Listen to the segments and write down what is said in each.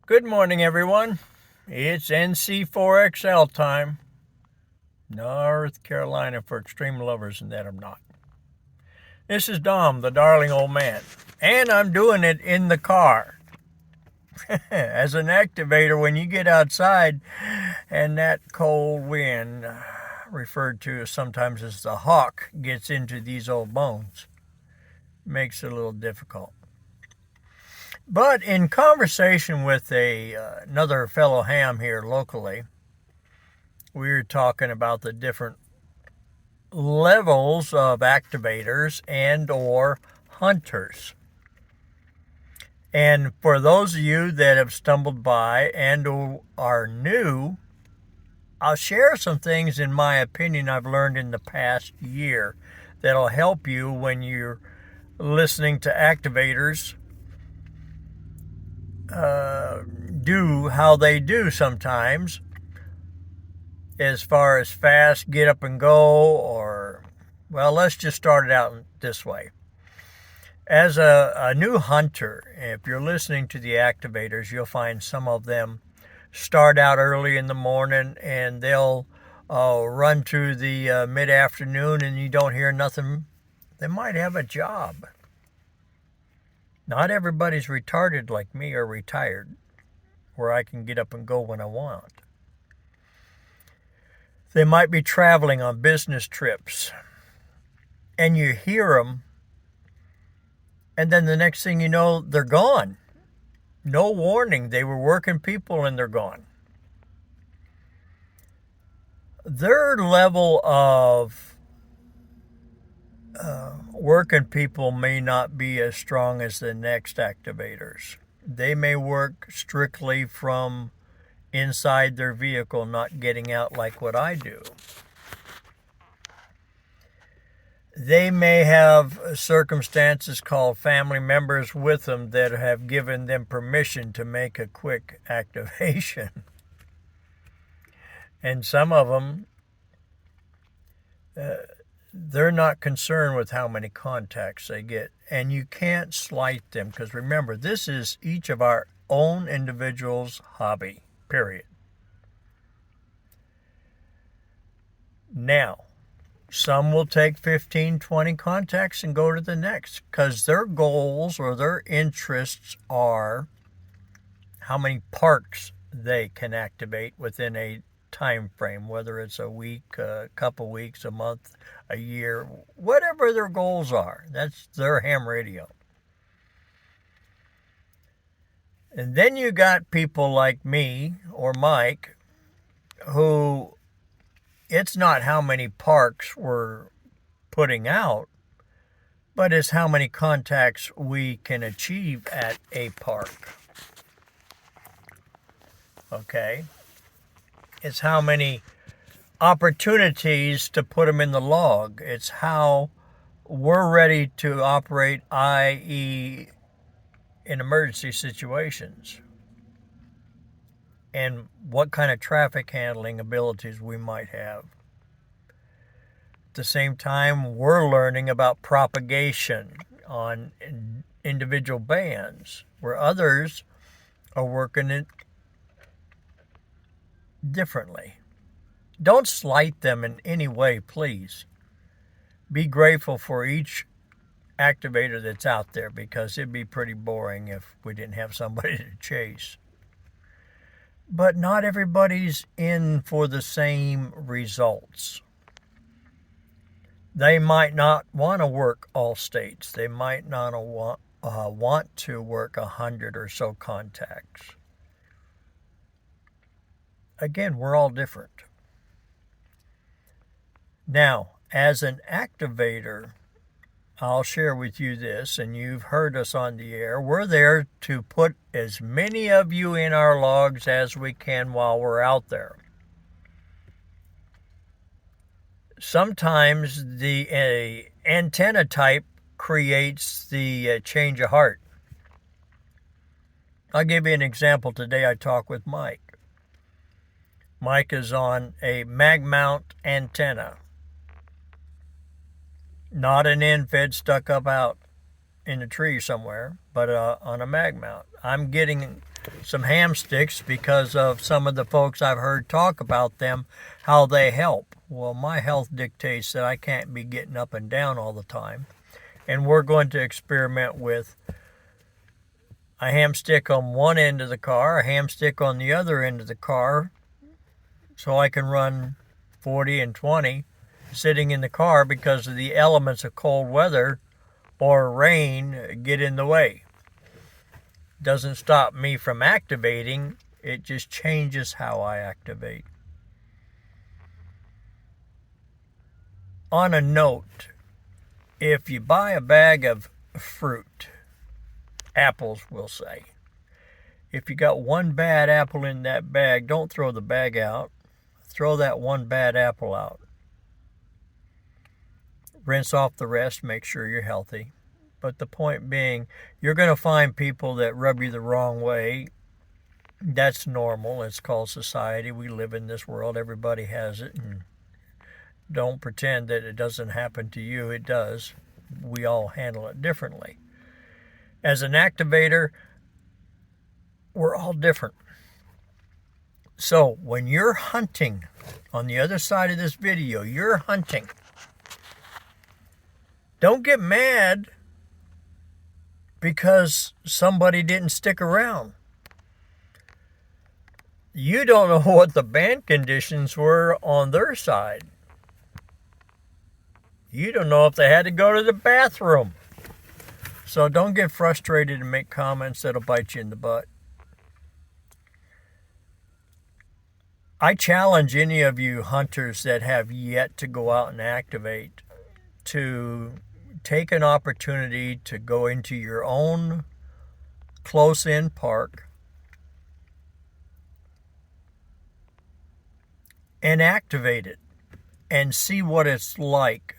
Good morning, everyone. It's NC4XL time. North Carolina for extreme lovers, and that I'm not. This is Dom, the darling old man, and I'm doing it in the car. As an activator, when you get outside and that cold wind, referred to sometimes as the hawk, gets into these old bones, makes it a little difficult. But in conversation with another fellow ham here locally, we were talking about the different levels of activators and or hunters. And for those of you that have stumbled by and are new, I'll share some things, in my opinion, I've learned in the past year that'll help you when you're listening to activators do how they do sometimes, as far as fast, get up and go, or, well, let's just start it out this way. As a new hunter, if you're listening to the activators, you'll find some of them start out early in the morning and they'll run to the mid-afternoon and you don't hear nothing. They might have a job. Not everybody's retarded like me or retired, where I can get up and go when I want. They might be traveling on business trips, and you hear them, and then the next thing you know, they're gone. No warning. They were working people and they're gone. Their level of working people may not be as strong as the next activators. They may work strictly from inside their vehicle, not getting out like what I do. They may have circumstances called family members with them that have given them permission to make a quick activation. And some of them, they're not concerned with how many contacts they get. And you can't slight them, because remember, this is each of our own individual's hobby, period. Now, some will take 15, 20 contacts and go to the next, because their goals or their interests are how many parks they can activate within a time frame, whether it's a week, a couple weeks, a month, a year, whatever their goals are. That's their ham radio. And then you got people like me or Mike, who it's not how many parks we're putting out, but it's how many contacts we can achieve at a park. Okay? It's how many opportunities to put them in the log. It's how we're ready to operate, i.e., in emergency situations, and what kind of traffic handling abilities we might have. At the same time, we're learning about propagation on individual bands, where others are working it differently. Don't slight them in any way, please. Be grateful for each activator that's out there, because it'd be pretty boring if we didn't have somebody to chase. But not everybody's in for the same results. They might not want to work all states. They might not want to work 100 or so contacts. Again, we're all different. Now, as an activator, I'll share with you this, and you've heard us on the air. We're there to put as many of you in our logs as we can while we're out there. Sometimes the antenna type creates the change of heart. I'll give you an example. Today I talked with Mike. Mike is on a mag mount antenna. Not an end fed stuck up out in a tree somewhere, but on a mag mount. I'm getting some ham sticks because of some of the folks I've heard talk about them, how they help. Well, my health dictates that I can't be getting up and down all the time. And we're going to experiment with a ham stick on one end of the car, a ham stick on the other end of the car, so I can run 40 and 20 sitting in the car because of the elements of cold weather or rain get in the way. Doesn't stop me from activating, it just changes how I activate. On a note, if you buy a bag of fruit, apples we'll say, if you got one bad apple in that bag, don't throw the bag out. Throw that one bad apple out. Rinse off the rest, make sure you're healthy. But the point being, you're going to find people that rub you the wrong way. That's normal. It's called society. We live in this world. Everybody has it. And don't pretend that it doesn't happen to you. It does. We all handle it differently. As an activator, we're all different. So when you're hunting, on the other side of this video, you're hunting. Don't get mad because somebody didn't stick around. You don't know what the band conditions were on their side. You don't know if they had to go to the bathroom. So don't get frustrated and make comments that'll bite you in the butt. I challenge any of you hunters that have yet to go out and activate to take an opportunity to go into your own close-in park and activate it and see what it's like.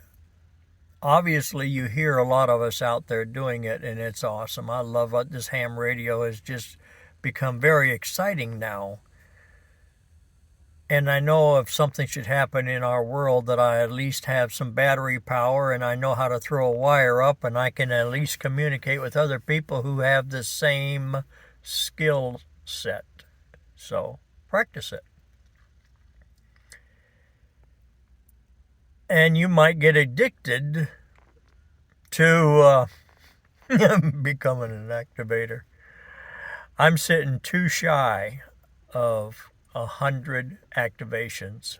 Obviously, you hear a lot of us out there doing it, and it's awesome. I love it. This ham radio has just become very exciting now. And I know if something should happen in our world that I at least have some battery power and I know how to throw a wire up and I can at least communicate with other people who have the same skill set. So practice it. And you might get addicted to becoming an activator. I'm sitting too shy of 100 activations.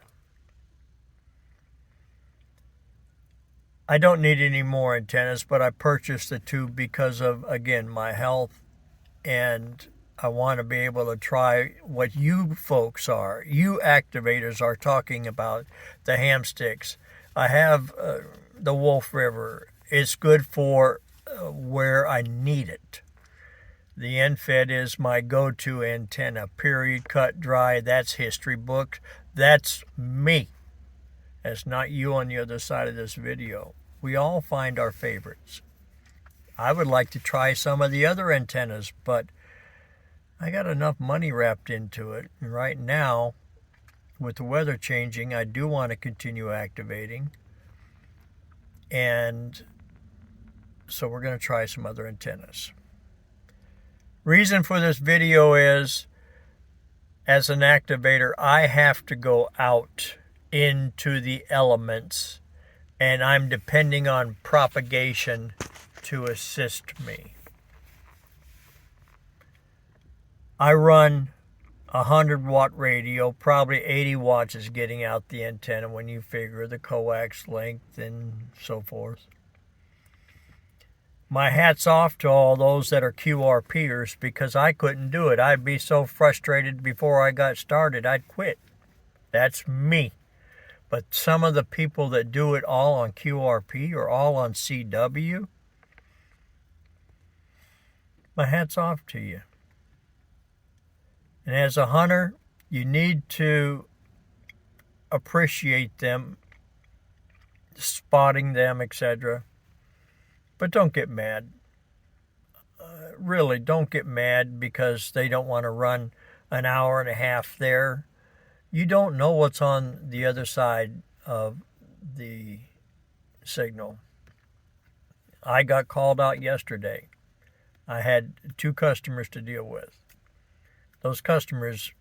I don't need any more antennas, but I purchased the two because of, again, my health, and I want to be able to try what you folks are, you activators are talking about, the ham sticks. I have the Wolf River. It's good for where I need it. The NFED is my go-to antenna, period, cut, dry. That's history booked. That's me. That's not you on the other side of this video. We all find our favorites. I would like to try some of the other antennas, but I got enough money wrapped into it. And right now, with the weather changing, I do want to continue activating. And so we're going to try some other antennas. Reason for this video is, as an activator, I have to go out into the elements, and I'm depending on propagation to assist me. I run a 100-watt radio, probably 80 watts is getting out the antenna when you figure the coax length and so forth. My hat's off to all those that are QRPers because I couldn't do it. I'd be so frustrated before I got started, I'd quit. That's me. But some of the people that do it all on QRP or all on CW, my hat's off to you. And as a hunter, you need to appreciate them, spotting them, etc. But don't get mad. Really, don't get mad because they don't want to run an hour and a half there. You don't know what's on the other side of the signal. I got called out yesterday. I had 2 customers to deal with. Those customers,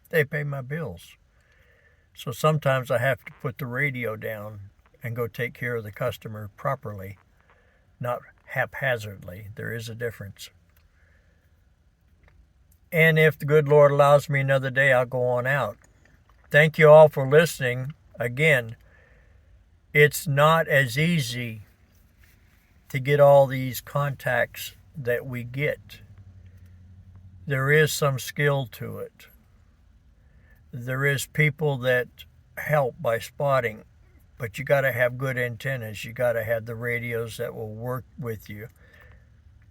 they pay my bills. So sometimes I have to put the radio down and go take care of the customer properly, not haphazardly. There is a difference. And if the good Lord allows me another day, I'll go on out. Thank you all for listening. Again, it's not as easy to get all these contacts that we get. There is some skill to it. There is people that help by spotting, but you got to have good antennas. You got to have the radios that will work with you.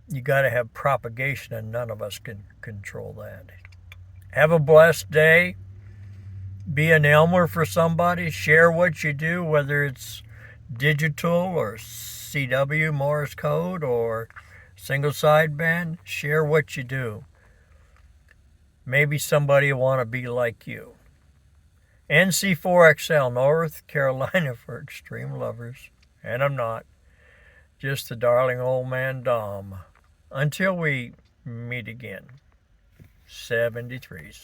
You got to have propagation, and none of us can control that. Have a blessed day. Be an Elmer for somebody. Share what you do, whether it's digital or CW, Morse code, or single sideband. Share what you do. Maybe somebody will want to be like you. NC4XL, North Carolina for extreme lovers. And I'm not. Just the darling old man Dom. Until we meet again. 73s.